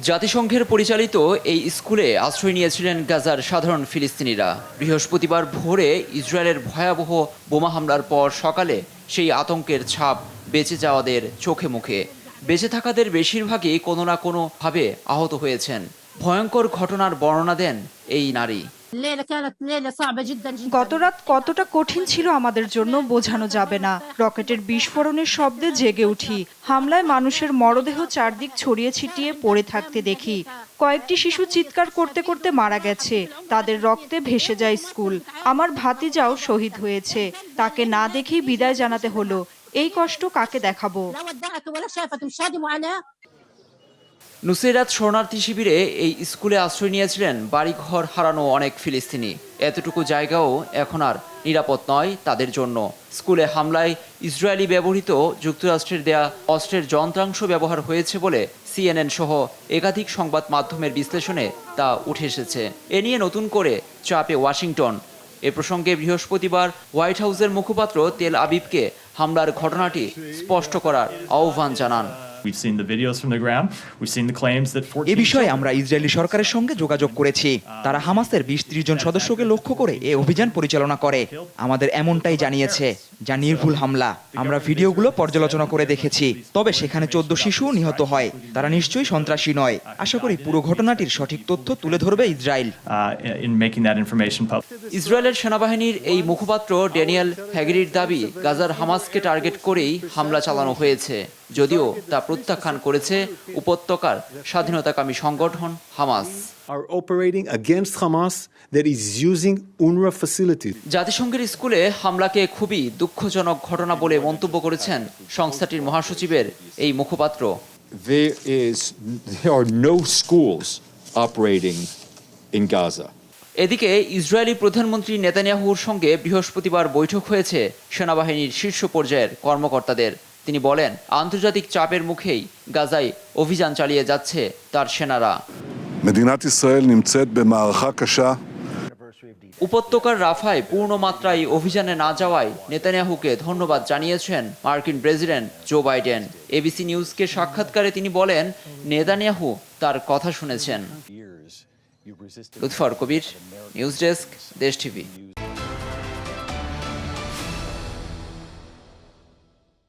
জাতিসংঘের পরিচালিত এই স্কুলে আশ্রয় নিয়েছিলেন গাজার সাধারণ ফিলিস্তিনিরা। বৃহস্পতিবার ভোরে ইসরায়েলের ভয়াবহ বোমা হামলার পর সকালে সেই আতঙ্কের ছাপ বেঁচে যাওয়াদের চোখে মুখে। বেঁচে থাকাদের বেশিরভাগই কোনো না কোনোভাবে আহত হয়েছেন। ভয়ঙ্কর ঘটনার বর্ণনা দেন এই নারী। গতরাত কতটা কঠিন ছিল আমাদের জন্য বোঝানো যাবে না। রকেটের বিস্ফোরণের শব্দে জেগে উঠি। হামলায় মানুষের মরদেহ চারদিক ছড়িয়ে ছিটিয়ে পড়ে থাকতে দেখি। কয়েকটি শিশু চিৎকার করতে করতে মারা গেছে। তাদের রক্তে ভেসে যায় স্কুল। আমার ভাতিজাও শহীদ হয়েছে। তাকে না দেখেই বিদায় জানাতে হলো। এই কষ্ট কাকে দেখাবো? নুসেরাত শরণার্থী শিবিরে এই স্কুলে আশ্রয় নিয়েছিলেন বাড়িঘর হারানো অনেক ফিলিস্তিনি। এতটুকু জায়গাও এখন আর নিরাপদ নয় তাদের জন্য। স্কুলে হামলায় ইসরায়েলি ব্যবহৃত যুক্তরাষ্ট্রের দেয়া অস্ত্রের যন্ত্রাংশ ব্যবহার হয়েছে বলে CNN সহ একাধিক সংবাদ মাধ্যমের বিশ্লেষণে তা উঠে এসেছে। এ নিয়ে নতুন করে চাপে ওয়াশিংটন। এ প্রসঙ্গে বৃহস্পতিবার হোয়াইট হাউসের মুখপাত্র তেল আবিবকে হামলার ঘটনাটি স্পষ্ট করার আহ্বান জানান। এ বিষয়ে আমরা ইসরায়েলি সরকারের সঙ্গে যোগাযোগ করেছি। তারা হামাসের ২০-৩০ জন সদস্যকে লক্ষ্য করে এ অভিযান পরিচালনা করে। আমাদের এমনটাই জানিয়েছে, যা নির্ভুল হামলা। আমরা ভিডিওগুলো পর্যালোচনা করে দেখেছি। তবে সেখানে ১৪ শিশু নিহত হয়। তারা নিশ্চয়ই সন্ত্রাসী নয়। আশা করি পুরো ঘটনাটির সঠিক তথ্য তুলে ধরবে ইসরায়েল। ইসরায়েলের সেনাবাহিনীর এই মুখপাত্র ড্যানিয়েল হ্যাগেরির দাবি, গাজার হামাসকে টার্গেট করেই হামলা চালানো হয়েছে। যদিও তা প্রত্যাখ্যান করেছে উপত্যকার স্বাধীনতাকামী সংগঠন হামাস। জাতিসংঘের স্কুলে হামলাকে খুবই দুঃখজনক ঘটনা বলে মন্তব্য করেছেন সংস্থাটির মহাসচিবের এই মুখপাত্র। There are no schools operating in Gaza. এদিকে ইসরায়েলি প্রধানমন্ত্রী নেতানিয়াহুর সঙ্গে বৃহস্পতিবার বৈঠক হয়েছে সেনাবাহিনীর শীর্ষ পর্যায়ের কর্মকর্তাদের। তিনি বলেন, আন্তর্জাতিক চাপের মুখেই গাজায় অভিযান চালিয়ে যাচ্ছে তার সেনারা। উপত্যকার রাফায় পূর্ণ মাত্রায় অভিযানে না যাওয়ায় নেতানিয়াহুকে ধন্যবাদ জানিয়েছেন মার্কিন প্রেসিডেন্ট জো বাইডেন। ABC নিউজকে সাক্ষাৎকারে তিনি বলেন, নেতানিয়াহু তার কথা শুনেছেন। লুৎফর কবির, নিউজ ডেস্ক, দেশ টিভি।